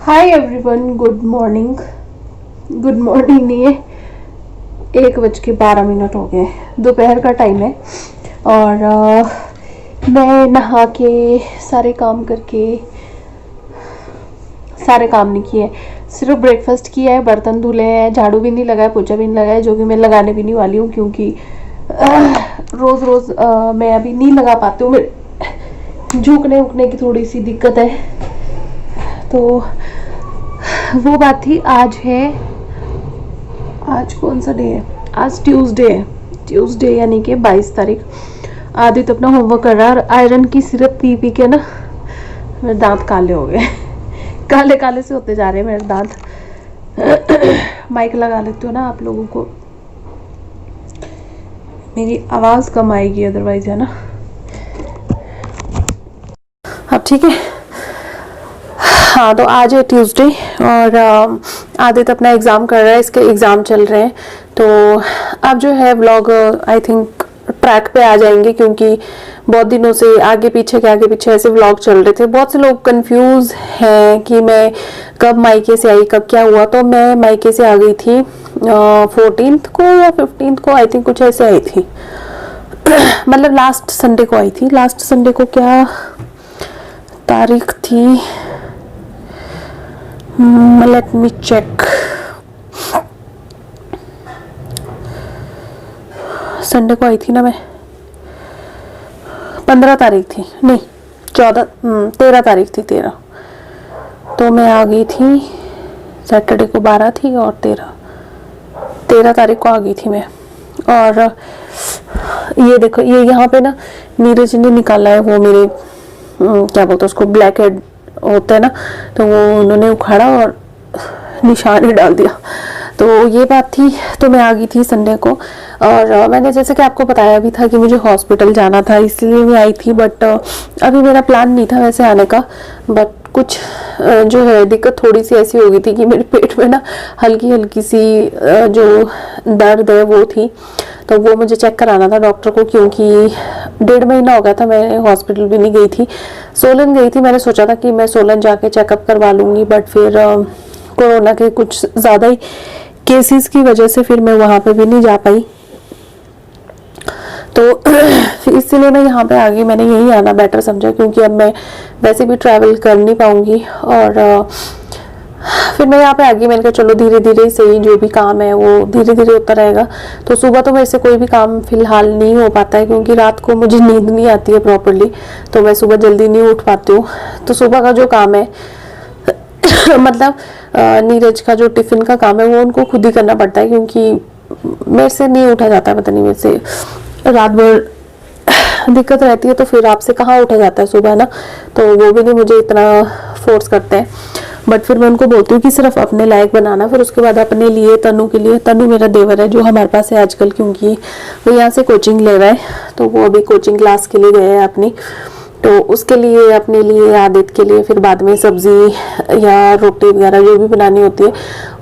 Hi everyone, good morning. Good morning नहीं है, 1:12 हो गए, दोपहर का टाइम है। और मैं नहा के सारे काम करके, सारे काम नहीं किए, सिर्फ ब्रेकफास्ट किया है, बर्तन धुले हैं, झाड़ू भी नहीं लगाया, पोछा भी नहीं लगाया, जो कि मैं लगाने भी नहीं वाली हूँ क्योंकि रोज़ रोज़ मैं अभी नहीं लगा पाती हूँ, मेरे झुकने उकने की थोड़ी सी दिक्कत है। तो वो बात थी। आज कौन सा डे है? आज ट्यूसडे है, ट्यूसडे यानी कि 22 तारीख। आदित्य अपना होमवर्क कर रहा है और आयरन की सिरप पी पी के ना मेरे दांत काले हो गए काले काले से होते जा रहे हैं मेरे दांत। माइक लगा लेती हूँ ना, आप लोगों को मेरी आवाज़ कम आएगी अदरवाइज, है ना। अब ठीक है। हाँ, तो आज है ट्यूसडे और आदित्य अपना एग्ज़ाम कर रहा है, इसके एग्ज़ाम चल रहे हैं। तो अब जो है व्लॉग आई थिंक ट्रैक पे आ जाएंगे क्योंकि बहुत दिनों से आगे पीछे ऐसे व्लॉग चल रहे थे। बहुत से लोग कंफ्यूज हैं कि मैं कब मायके से आई, कब क्या हुआ। तो मैं मायके से आ गई थी 14th को या 15th को, आई थिंक कुछ ऐसे आई थी। मतलब लास्ट संडे को आई थी। लास्ट संडे को क्या तारीख थी? Let me check. संडे को आई थी ना मैं, 15 तारीख थी, नहीं 13 तारीख थी, 13। तो मैं आ गई थी, सैटरडे को 12 थी और 13 तारीख को आ गई थी मैं। और ये देखो, ये यहाँ पे ना नीरज ने निकाला है वो मेरे क्या बोलते हैं उसको, ब्लैक हेड होता है ना, तो वो उन्होंने उखाड़ा और निशान ही डाल दिया। तो ये बात थी। तो मैं आ गई थी संडे को और मैंने जैसे कि आपको बताया भी था कि मुझे हॉस्पिटल जाना था, इसलिए मैं आई थी। बट अभी मेरा प्लान नहीं था वैसे आने का। बट कुछ जो है दिक्कत थोड़ी सी ऐसी हो गई थी कि मेरे पेट में ना हल्की हल्की सी जो दर्द है वो थी। तो वो मुझे चेक कराना था डॉक्टर को, क्योंकि 1.5 महीना हो गया था मैं हॉस्पिटल भी नहीं गई थी। सोलन गई थी, मैंने सोचा था कि मैं सोलन जाके चेकअप करवा लूँगी। बट फिर कोरोना के कुछ ज़्यादा ही केसेस की वजह से फिर मैं वहाँ पे भी नहीं जा पाई। तो फिर इसलिए मैं यहाँ पे आ गई। मैंने यही आना बेटर समझा क्योंकि अब मैं वैसे भी ट्रैवल कर नहीं पाऊँगी। और फिर मैं यहाँ पे आ गई। मैंने कहा चलो धीरे धीरे ही सही, जो भी काम है वो धीरे धीरे होता रहेगा। तो सुबह तो मेरे से कोई भी काम फिलहाल नहीं हो पाता है क्योंकि रात को मुझे नींद नहीं आती है प्रॉपरली, तो मैं सुबह जल्दी नहीं उठ पाती हूँ। तो सुबह का जो काम है मतलब नीरज का जो टिफिन का काम है वो उनको खुद ही करना पड़ता है क्योंकि मेरे से नहीं उठा जाता है। पता नहीं, मेरे से रात भर दिक्कत रहती है, तो फिर आपसे कहाँ उठा जाता है सुबह ना। तो वो भी नहीं मुझे इतना फोर्स करते हैं। बट फिर मैं उनको बोलती हूँ कि सिर्फ अपने लायक बनाना, फिर उसके बाद अपने लिए, तनु के लिए। तनु मेरा देवर है जो हमारे पास है आजकल, क्योंकि वो यहाँ से कोचिंग ले रहा है, तो वो अभी कोचिंग क्लास के लिए गए हैं अपनी। तो उसके लिए, अपने लिए, आदित्य के लिए, फिर बाद में सब्जी या रोटी वगैरह जो भी बनानी होती है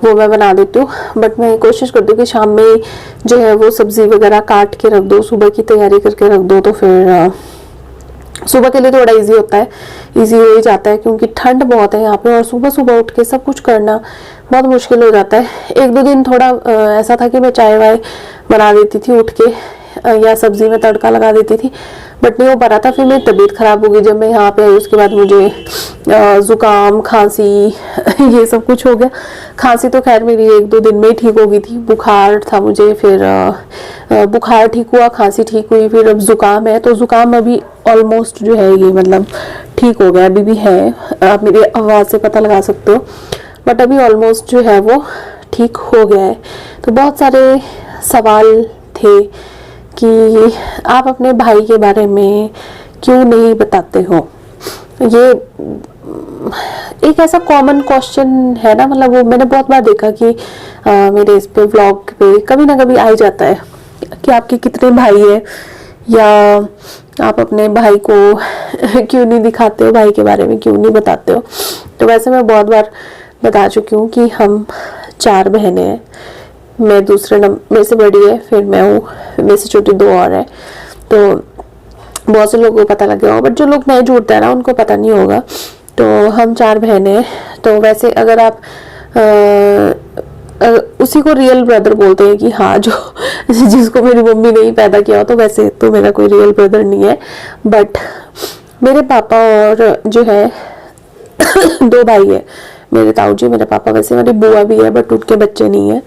वो मैं बना देती हूँ। बट मैं कोशिश करती हूँ कि शाम में जो है वो सब्जी वगैरह काट के रख दो, सुबह की तैयारी करके रख दो, तो फिर सुबह के लिए थोड़ा इजी होता है, इजी हो ही जाता है क्योंकि ठंड बहुत है यहाँ पे और सुबह सुबह उठ के सब कुछ करना बहुत मुश्किल हो जाता है। 1-2 दिन थोड़ा ऐसा था कि मैं चाय वाय बना देती थी उठ के या सब्जी में तड़का लगा देती थी, बट नहीं हो पा रहा था। फिर मेरी तबीयत ख़राब हो गई जब मैं यहाँ पे आई। उसके बाद मुझे ज़ुकाम, खांसी ये सब कुछ हो गया। खांसी तो खैर मेरी 1-2 दिन में ही ठीक हो गई थी। बुखार था मुझे, फिर बुखार ठीक हुआ, खांसी ठीक हुई, फिर अब ज़ुकाम है। तो ज़ुकाम अभी ऑलमोस्ट जो है ये मतलब ठीक हो गया, अभी भी है, आप मेरी आवाज़ से पता लगा सकते हो। बट अभी ऑलमोस्ट जो है वो ठीक हो गया है। तो बहुत सारे सवाल थे कि आप अपने भाई के बारे में क्यों नहीं बताते हो। ये एक ऐसा कॉमन क्वेश्चन है ना, मतलब वो मैंने बहुत बार देखा कि मेरे इस पे व्लॉग पे कभी ना कभी आ ही जाता है कि आपके कितने भाई है, या आप अपने भाई को क्यों नहीं दिखाते हो, भाई के बारे में क्यों नहीं बताते हो। तो वैसे मैं बहुत बार बता चुकी हूँ कि हम 4 बहनें हैं। मैं दूसरे नंबर, मेरे से बड़ी है, फिर मैं हूँ, मेरे से छोटी 2 और है। तो बहुत से लोगों को पता लग गया होगा, बट जो लोग नए जुड़ते हैं ना उनको पता नहीं होगा। तो हम 4 बहनें हैं। तो वैसे अगर आप उसी को रियल ब्रदर बोलते हैं कि हाँ, जो जिसको मेरी मम्मी ने ही पैदा किया हो, तो वैसे तो मेरा कोई रियल ब्रदर नहीं है। बट मेरे पापा और जो है 2 भाई है, मेरे ताऊ जी, मेरे पापा। वैसे मेरी बुआ भी है बट उनके बच्चे नहीं है।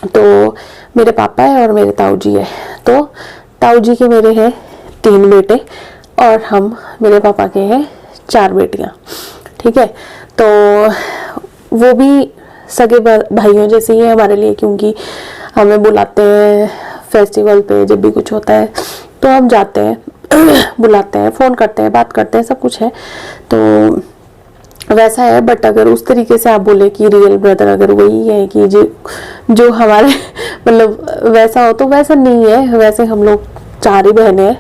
तो मेरे पापा है और मेरे ताऊ जी है। तो ताऊ जी के मेरे हैं 3 बेटे और हम मेरे पापा के हैं 4 बेटियां। ठीक है, तो वो भी सगे भाइयों जैसे ही है हमारे लिए, क्योंकि हमें बुलाते हैं फेस्टिवल पे, जब भी कुछ होता है तो हम जाते हैं बुलाते हैं, फ़ोन करते हैं, बात करते हैं, सब कुछ है। तो वैसा है। बट अगर उस तरीके से आप बोले कि रियल ब्रदर अगर वही है कि जो हमारे मतलब वैसा हो, तो वैसा नहीं है। वैसे हम लोग 4 ही बहनें हैं।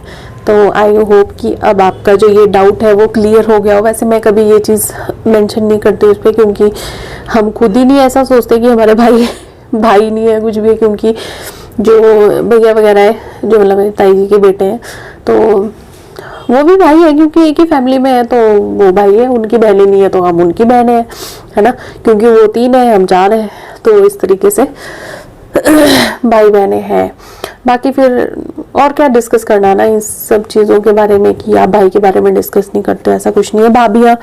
तो आई होप कि अब आपका जो ये डाउट है वो क्लियर हो गया हो। वैसे मैं कभी ये चीज़ मेंशन नहीं करती उस पर, क्योंकि हम खुद ही नहीं ऐसा सोचते कि हमारे भाई नहीं है कुछ भी, क्योंकि जो भैया वगैरह है, जो मतलब मेरी ताई जी के बेटे हैं, तो वो भी भाई है, क्योंकि एक ही फैमिली में है तो वो भाई है। उनकी बहनें नहीं है तो हम उनकी बहनें हैं, है ना, क्योंकि वो 3 है, हम 4 हैं। तो इस तरीके से भाई बहनें हैं। बाकी फिर और क्या डिस्कस करना ना इन सब चीज़ों के बारे में, कि आप भाई के बारे में डिस्कस नहीं करते, ऐसा कुछ नहीं है। भाभियाँ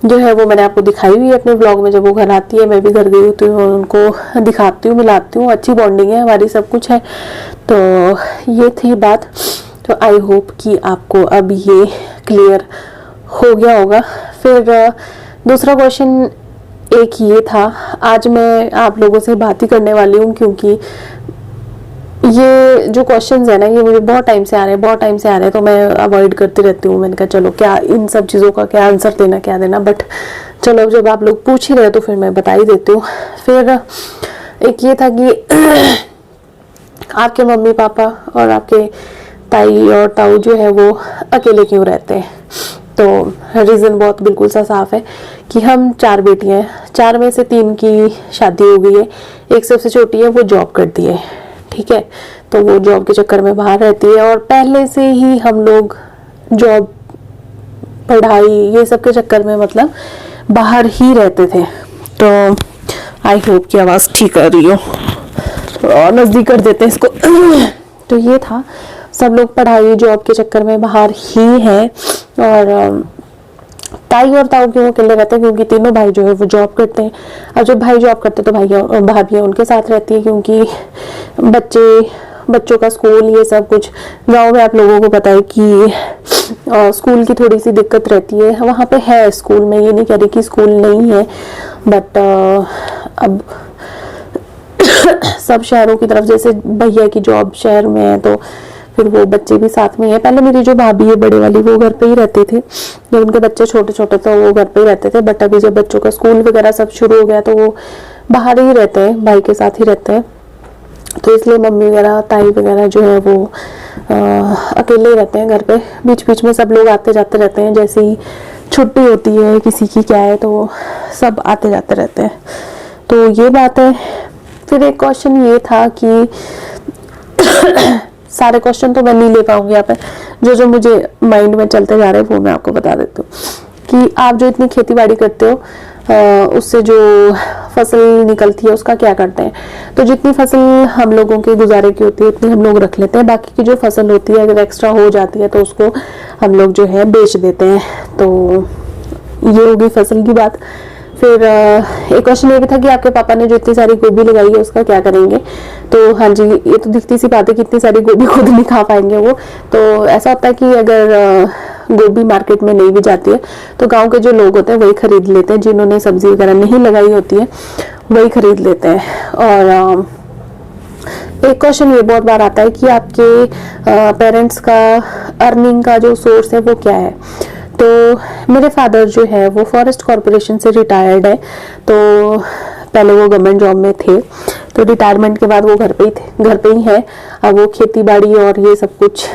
जो है वो मैंने आपको दिखाई हुई है अपने ब्लॉग में, जब वो घर आती है, मैं भी घर गई होती हूँ, उनको दिखाती हूँ, मिलाती हूँ। अच्छी बॉन्डिंग है हमारी, सब कुछ है। तो ये थी बात। तो आई होप कि आपको अब ये क्लियर हो गया होगा। फिर दूसरा क्वेश्चन एक ये था, आज मैं आप लोगों से बात ही करने वाली हूँ, क्योंकि ये जो क्वेश्चंस है ना, ये मुझे बहुत टाइम से आ रहे हैं, तो मैं अवॉइड करती रहती हूँ। मैंने कहा चलो क्या इन सब चीज़ों का क्या आंसर देना, क्या देना, बट चलो अब जब आप लोग पूछ ही रहे तो फिर मैं बता ही देती हूँ। फिर एक ये था कि आपके मम्मी पापा और आपके ताई और ताऊ जो है वो अकेले क्यों रहते हैं। तो रीज़न बहुत बिल्कुल सा साफ है कि हम 4 बेटियाँ हैं, 4 में से 3 की शादी हो गई है, एक सबसे छोटी है, वो जॉब करती है। ठीक है, तो वो जॉब के चक्कर में बाहर रहती है, और पहले से ही हम लोग जॉब, पढ़ाई, ये सब के चक्कर में मतलब बाहर ही रहते थे। तो आई होप की आवाज़ ठीक आ रही हो, और नज़दीक कर देते हैं इसको। तो ये था, सब लोग पढ़ाई जॉब के चक्कर में बाहर ही हैं, और ताई और ताऊ क्यों अकेले रहते हैं, क्योंकि तीनों भाई जो है वो जॉब करते हैं। और जब भाई जॉब करते हैं तो भाभियाँ उनके साथ रहती है, क्योंकि बच्चों का स्कूल, ये सब कुछ गांव में आप लोगों को पता है कि स्कूल की थोड़ी सी दिक्कत रहती है। वहाँ पे है स्कूल, मैं ये नहीं कह रही कि स्कूल नहीं है, बट अब सब शहरों की तरफ, जैसे भैया की जॉब शहर में है तो फिर वो बच्चे भी साथ में है। पहले मेरी जो भाभी है बड़े वाली, वो घर पे ही रहती थी, जब उनके बच्चे छोटे छोटे तो वो घर पे ही रहते थे। बट अभी जब बच्चों का स्कूल वगैरह सब शुरू हो गया तो वो बाहर ही रहते हैं, भाई के साथ ही रहते हैं। तो इसलिए मम्मी वगैरह, ताई वगैरह जो है वो अकेले ही रहते हैं घर पे। बीच बीच में सब लोग आते जाते रहते हैं, जैसे ही छुट्टी होती है किसी की क्या है तो सब आते जाते रहते हैं। तो ये बात है। फिर एक क्वेश्चन ये था कि सारे क्वेश्चन तो मैं नहीं ले पाऊंगी यहाँ पे, जो मुझे माइंड में चलते जा रहे हैं वो मैं आपको बता देती हूँ। कि आप जो इतनी खेती बाड़ी करते हो, उससे जो फसल निकलती है उसका क्या करते हैं। तो जितनी फसल हम लोगों के गुजारे की होती है उतनी हम लोग रख लेते हैं, बाकी की जो फसल होती है अगर एक्स्ट्रा हो जाती है तो उसको हम लोग जो है बेच देते हैं। तो ये होगी फसल की बात। फिर एक क्वेश्चन ये भी था कि आपके पापा ने जो इतनी सारी गोभी लगाई है उसका क्या करेंगे। तो हाँ जी, ये तो दिखती सी बात है कि इतनी सारी गोभी खुद नहीं खा पाएंगे वो। तो ऐसा होता है कि अगर गोभी मार्केट में नहीं भी जाती है तो गांव के जो लोग होते हैं वही खरीद लेते हैं, जिन्होंने सब्जी वगैरह नहीं लगाई होती है वही खरीद लेते हैं। और एक क्वेश्चन ये बहुत बार आता है कि आपके पेरेंट्स का अर्निंग का जो सोर्स है वो क्या है। तो मेरे फादर जो है वो फॉरेस्ट कॉरपोरेशन से रिटायर्ड है। तो पहले वो गवर्नमेंट जॉब में थे, तो रिटायरमेंट के बाद वो घर पे ही है। अब वो खेती बाड़ी और ये सब कुछ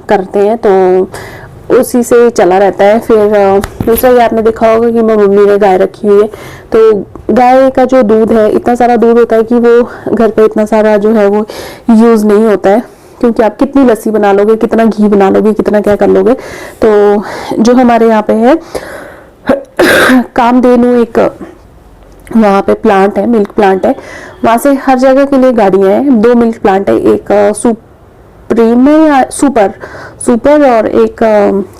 करते हैं, तो उसी से चला रहता है। फिर दूसरा ये आपने देखा होगा कि मेरी मम्मी ने गाय रखी हुई है। तो गाय का जो दूध है, इतना सारा दूध होता है कि वो घर पे इतना सारा जो है वो यूज़ नहीं होता है, क्योंकि आप कितनी लस्सी बना लोगे, कितना घी बना लोगे, कितना क्या कर लोगे। तो जो हमारे यहाँ पे है कामधेनु एक वहाँ पे प्लांट है, मिल्क प्लांट है, वहाँ से हर जगह के लिए गाड़ियाँ हैं। 2 मिल्क प्लांट है, एक सुप्रीम है या सुपर सुपर और एक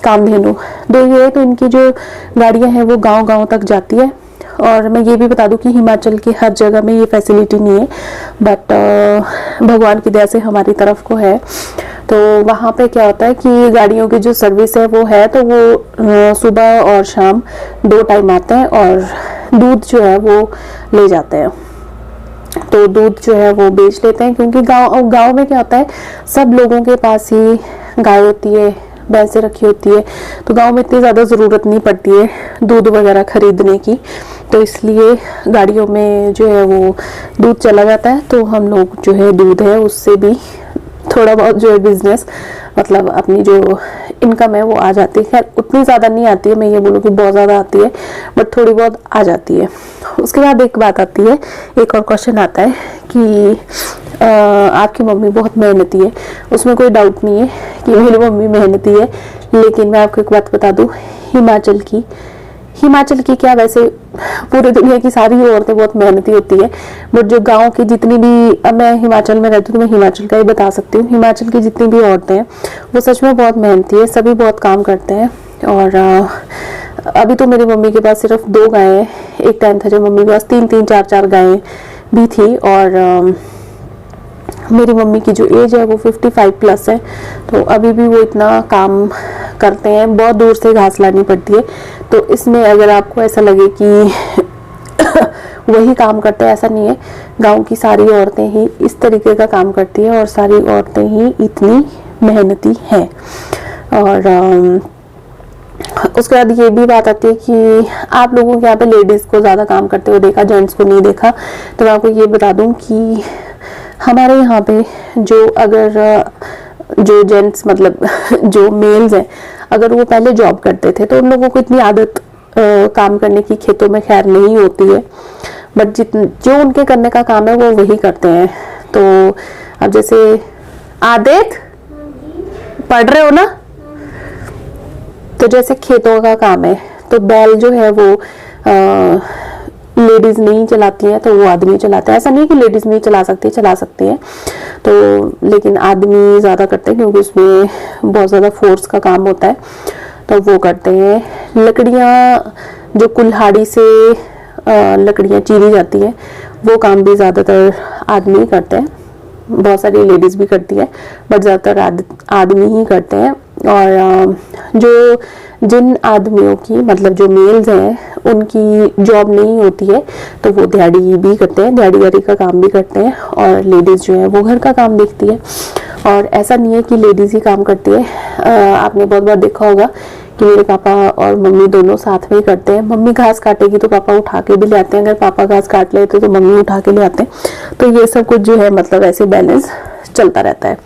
कामधेनु, 2 ये है। तो इनकी जो गाड़ियाँ हैं वो गांव गांव तक जाती है। और मैं ये भी बता दूं कि हिमाचल की हर जगह में ये फैसिलिटी नहीं है, बट भगवान की दया से हमारी तरफ को है। तो वहाँ पे क्या होता है कि गाड़ियों की जो सर्विस है वो है, तो वो सुबह और शाम 2 टाइम आते हैं और दूध जो है वो ले जाते हैं। तो दूध जो है वो बेच लेते हैं, क्योंकि गांव में क्या होता है, सब लोगों के पास ही गाय होती है, भैंसें रखी होती है, तो गांव में इतनी ज़्यादा ज़रूरत नहीं पड़ती है दूध वगैरह खरीदने की। तो इसलिए गाड़ियों में जो है वो दूध चला जाता है, तो हम लोग जो है दूध है उससे भी थोड़ा बहुत जो है बिजनेस, मतलब अपनी जो इनकम है वो आ जाती है। खैर उतनी ज़्यादा नहीं आती है, मैं ये बोलूँ कि बहुत ज़्यादा आती है, बट थोड़ी बहुत आ जाती है। उसके बाद एक बात आती है, एक और क्वेश्चन आता है कि आपकी मम्मी बहुत मेहनती है। उसमें कोई डाउट नहीं है कि मेरी मम्मी मेहनती है, लेकिन मैं आपको एक बात बता दूँ, हिमाचल की क्या, वैसे पूरी दुनिया की सारी औरतें बहुत मेहनती होती है, बट जो गांव की जितनी भी, अब मैं हिमाचल में रहती हूँ तो मैं हिमाचल का ही बता सकती हूँ, हिमाचल की जितनी भी औरतें हैं वो सच में बहुत मेहनती है, सभी बहुत काम करते हैं। और अभी तो मेरी मम्मी के पास सिर्फ 2 गायें हैं, एक टाइम था जब मम्मी के पास 3-3, 4-4 गायें भी थी। और मेरी मम्मी की जो एज है वो 55 प्लस है, तो अभी भी वो इतना काम करते हैं, बहुत दूर से घास लानी पड़ती है। तो इसमें अगर आपको ऐसा लगे कि वही काम करते हैं, ऐसा नहीं है, गांव की सारी औरतें ही इस तरीके का काम करती है और सारी औरतें ही इतनी मेहनती हैं। और उसके बाद ये भी बात आती है कि आप लोगों के यहाँ पे लेडीज़ को ज़्यादा काम करते हुए देखा, जेंट्स को नहीं देखा। तो मैं आपको ये बता दूं कि हमारे यहाँ पे जो जेंट्स मतलब जो मेल्स हैं, अगर वो पहले जॉब करते थे तो उन लोगों को इतनी आदत काम करने की खेतों में खैर नहीं होती है, बट जो उनके करने का काम है वो वही करते हैं। तो अब जैसे आदित पढ़ रहे हो ना, तो जैसे खेतों का काम है तो बैल जो है वो लेडीज नहीं चलाती है, तो वो आदमी चलाते हैं। ऐसा नहीं कि लेडीज नहीं चला सकती है, तो लेकिन आदमी ज़्यादा करते हैं क्योंकि उसमें बहुत ज़्यादा फोर्स का काम होता है, तो वो करते हैं। लकड़ियाँ जो कुल्हाड़ी से लकड़ियाँ चीरी जाती है वो काम भी ज़्यादातर आदमी करते हैं, बहुत सारी लेडीज भी करती है, बट ज़्यादातर आदमी ही करते हैं। और जिन आदमियों की मतलब जो मेल्स हैं उनकी जॉब नहीं होती है तो वो दिहाड़ी भी करते हैं, दिहाड़ी का काम भी करते हैं, और लेडीज़ जो है वो घर का काम देखती है। और ऐसा नहीं है कि लेडीज़ ही काम करती है, आपने बहुत बार देखा होगा कि मेरे पापा और मम्मी दोनों साथ में ही करते हैं। मम्मी घास काटेगी तो पापा उठा के भी ले आते हैं, अगर पापा घास काट लेते तो मम्मी उठा के ले आते हैं। तो ये सब कुछ जो है मतलब ऐसे बैलेंस चलता रहता है।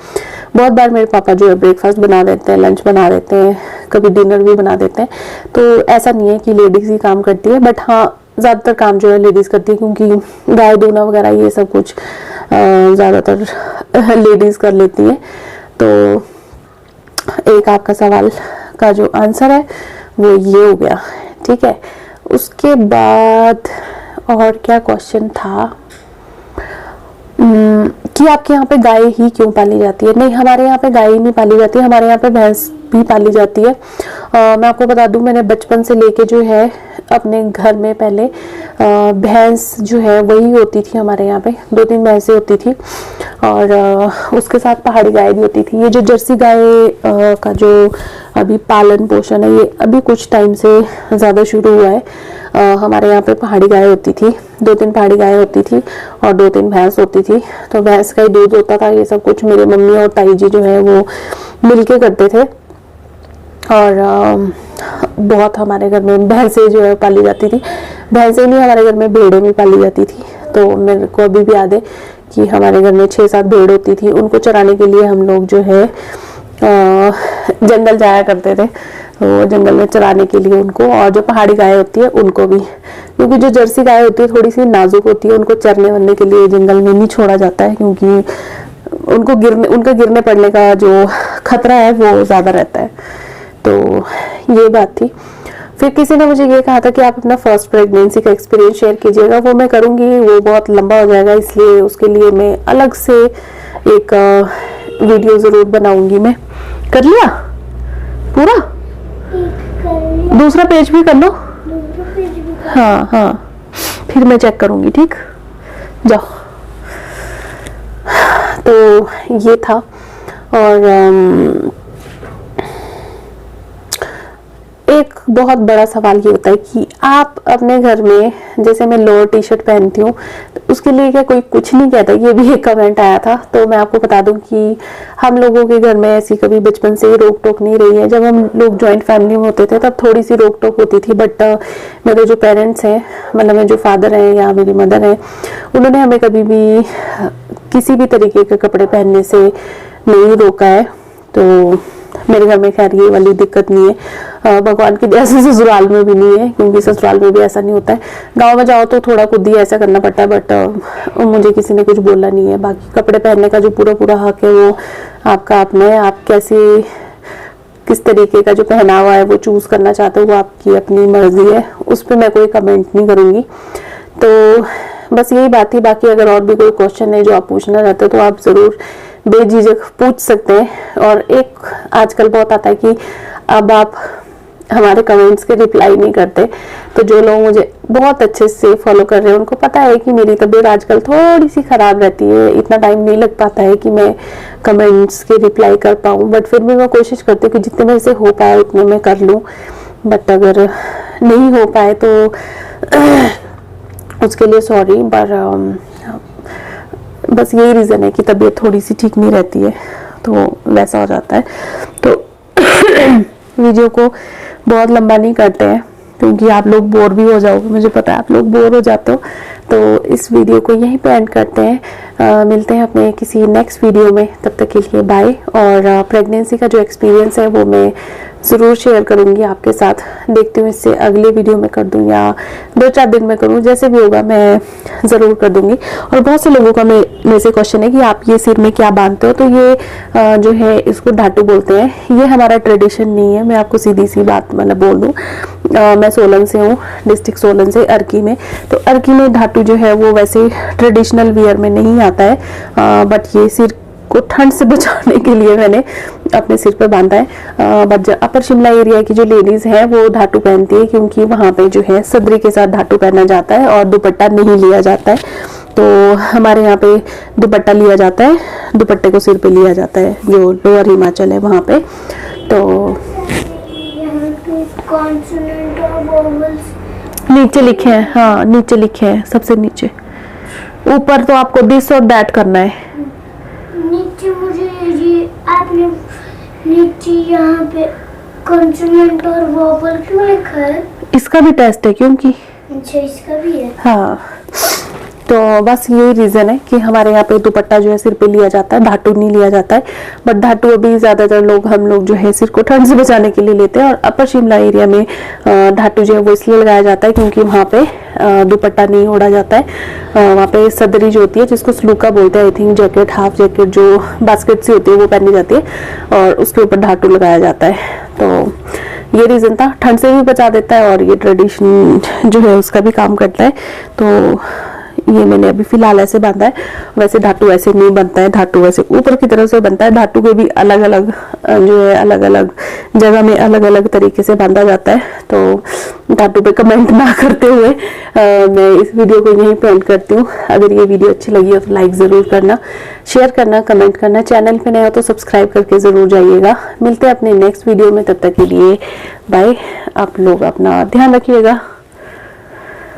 बहुत बार मेरे पापा जो है ब्रेकफास्ट बना देते हैं, लंच बना देते हैं, कभी डिनर भी बना देते हैं। तो ऐसा नहीं है कि लेडीज़ ही काम करती है, बट हाँ ज़्यादातर काम जो है लेडीज़ करती है, क्योंकि गाय दूना वगैरह ये सब कुछ ज़्यादातर लेडीज़ कर लेती हैं। तो एक आपका सवाल का जो आंसर है वो ये हो गया, ठीक है। उसके बाद और क्या क्वेश्चन था कि आपके यहाँ पे गाय ही क्यों पाली जाती है? नहीं, हमारे यहाँ पे गाय ही नहीं पाली जाती है, हमारे यहाँ पे भैंस भी पाली जाती है। मैं आपको बता दूं, मैंने बचपन से लेके जो है अपने घर में पहले भैंस जो है वही होती थी, हमारे यहाँ पे 2-3 भैंसें होती थी, और उसके साथ पहाड़ी गाय भी होती थी। ये जो जर्सी गाय का जो अभी पालन पोषण है ये अभी कुछ टाइम से ज़्यादा शुरू हुआ है। हमारे यहाँ पे पहाड़ी गाय होती थी, 2-3 पहाड़ी गाय होती थी और 2-3 भैंस होती थी। तो भैंस का ही दूध होता था, ये सब कुछ मेरे मम्मी और ताई जी जो है वो मिलके करते थे। और बहुत हमारे घर में भैंसें जो है पाली जाती थी, भैंसें नहीं हमारे घर में भेड़ें भी पाली जाती थी। तो मेरे को अभी भी याद है कि हमारे घर में 6-7 भेड़ होती थी, उनको चराने के लिए हम लोग जो है जंगल जाया करते थे, तो जंगल में चराने के लिए उनको। और जो पहाड़ी गाय होती है उनको भी, क्योंकि जो जर्सी गाय होती है थोड़ी सी नाजुक होती है, उनको चरने वरने के लिए जंगल में नहीं छोड़ा जाता है, क्योंकि उनका गिरने पड़ने का जो खतरा है वो ज़्यादा रहता है। तो ये बात थी। फिर किसी ने मुझे ये कहा था कि आप अपना फर्स्ट प्रेगनेंसी का एक्सपीरियंस शेयर कीजिएगा। वो मैं करूँगी, वो बहुत लंबा हो जाएगा, इसलिए उसके लिए मैं अलग से एक वीडियो ज़रूर बनाऊंगी। मैं कर लिया पूरा, दूसरा पेज भी कर लो। हाँ हाँ, फिर मैं चेक करूंगी, ठीक। जाओ। तो ये था। और एक बहुत बड़ा सवाल ये होता है कि आप अपने घर में, जैसे मैं लोअर टी शर्ट पहनती हूँ, तो उसके लिए क्या कोई कुछ नहीं कहता। ये भी एक कमेंट आया था। तो मैं आपको बता दूं कि हम लोगों के घर में ऐसी कभी बचपन से ही रोक टोक नहीं रही है। जब हम लोग जॉइंट फैमिली में होते थे तब थोड़ी सी रोक टोक होती थी, बट मेरे जो पेरेंट्स हैं, मतलब मेरे जो फादर हैं या मेरी मदर हैं, उन्होंने हमें कभी भी किसी भी तरीके के कपड़े पहनने से नहीं रोका है। तो मेरे घर में खैर ये वाली दिक्कत नहीं है। भगवान की दया से ससुराल में भी नहीं है, क्योंकि ससुराल में भी ऐसा नहीं होता है। गांव में जाओ तो थोड़ा खुद ही ऐसा करना पड़ता है, बट मुझे किसी ने कुछ बोला नहीं है। बाकी कपड़े पहनने का जो पूरा पूरा हक है वो आपका अपना है। आप कैसे, किस तरीके का जो पहनावा है वो चूज करना चाहते हो, वो आपकी अपनी मर्जी है, उस पर मैं कोई कमेंट नहीं करूंगी। तो बस यही बात थी। बाकी अगर और भी कोई क्वेश्चन है जो आप पूछना चाहते हो तो आप जरूर बेझिझक पूछ सकते हैं। और एक आजकल बहुत आता है कि अब आप हमारे कमेंट्स के रिप्लाई नहीं करते। तो जो लोग मुझे बहुत अच्छे से फॉलो कर रहे हैं उनको पता है कि मेरी तबीयत आजकल थोड़ी सी खराब रहती है, इतना टाइम नहीं लग पाता है कि मैं कमेंट्स के रिप्लाई कर पाऊँ। बट फिर भी मैं कोशिश करती हूँ कि जितने मेरे से हो पाए उतने मैं कर लूँ। बट अगर नहीं हो पाए तो उसके लिए सॉरी। पर बस यही रीज़न है कि तबीयत थोड़ी सी ठीक नहीं रहती है, तो वैसा हो जाता है। तो वीडियो को बहुत लंबा नहीं करते हैं, क्योंकि आप लोग बोर भी हो जाओगे, मुझे पता है आप लोग बोर हो जाते हो। तो इस वीडियो को यहीं पे एंड करते हैं। मिलते हैं अपने किसी नेक्स्ट वीडियो में, तब तक के लिए बाय। और प्रेगनेंसी का जो एक्सपीरियंस है वो मैं ज़रूर शेयर करूंगी आपके साथ। देखती हूँ इससे अगले वीडियो में कर दूँ या 2-4 दिन में करूँ, जैसे भी होगा मैं ज़रूर कर दूंगी। और बहुत से लोगों का मेरे से क्वेश्चन है कि आप ये सिर में क्या बांधते हो। तो ये जो है इसको ढाटू बोलते हैं। ये हमारा ट्रेडिशन नहीं है, मैं आपको सीधी सी बात मतलब बोल दूँ। मैं सोलन से हूँ, डिस्ट्रिक्ट सोलन से, अर्की में। तो अर्की में ढाटू जो है वो वैसे ट्रेडिशनल वियर में नहीं आता है, बट ये सिर को ठंड से बचाने के लिए मैंने अपने सिर पे बांधा है। बट अपर शिमला एरिया की जो लेडीज हैं वो ढाटू पहनती है, क्योंकि वहाँ पे जो है सदरी के साथ ढाटू पहना जाता है और दुपट्टा नहीं लिया जाता है। तो हमारे यहाँ पे दुपट्टा लिया जाता है, दुपट्टे को सिर पे लिया जाता है, जो लोअर हिमाचल है वहाँ पे। तो नीचे लिखे हैं, हाँ नीचे लिखे हैं, सबसे नीचे। ऊपर तो आपको दिस और दैट करना है। नीचे मुझे ये आपने नीचे यहाँ पे कॉन्सोनेंट और वोवल क्यों लिखा है? इसका भी टेस्ट है, क्योंकि अच्छा इसका भी है। हाँ, तो बस यही रीजन है कि हमारे यहाँ पे दुपट्टा जो है सिर पे लिया जाता है, ढाटू नहीं लिया जाता है। बट ढाटू अभी ज्यादातर हम लोग जो है सिर को ठंड से बचाने के लिए लेते हैं। और अपर शिमला एरिया में ढाटू जो है वो इसलिए लगाया जाता है क्योंकि वहाँ पे दुपट्टा नहीं ओढ़ा जाता है। वहाँ पे सदरी जो होती है, जिसको स्लूका बोलते हैं, I think jacket, half jacket जो बास्केट सी होती है वो पहनी जाती है, और उसके ऊपर ढाटू लगाया जाता है। तो ये रीजन था, ठंड से भी बचा देता है और ये ट्रेडिशन जो है उसका भी काम करता है। तो ये मैंने अभी फिलहाल ऐसे बांधा है। वैसे ढाटू ऐसे नहीं बनता है, ढाटू वैसे ऊपर की तरफ से बनता है। ढाटू के भी अलग अलग जो है अलग अलग जगह में अलग अलग तरीके से बांधा जाता है। तो ढाटू पे कमेंट ना करते हुए मैं इस वीडियो को यहीं पे एंड करती हूँ। अगर ये वीडियो अच्छी लगी हो तो लाइक ज़रूर करना, शेयर करना, कमेंट करना। चैनल पे नया हो तो सब्सक्राइब करके ज़रूर जाइएगा। मिलते हैं अपने नेक्स्ट वीडियो में, तब तक के लिए बाय। आप लोग अपना ध्यान रखिएगा।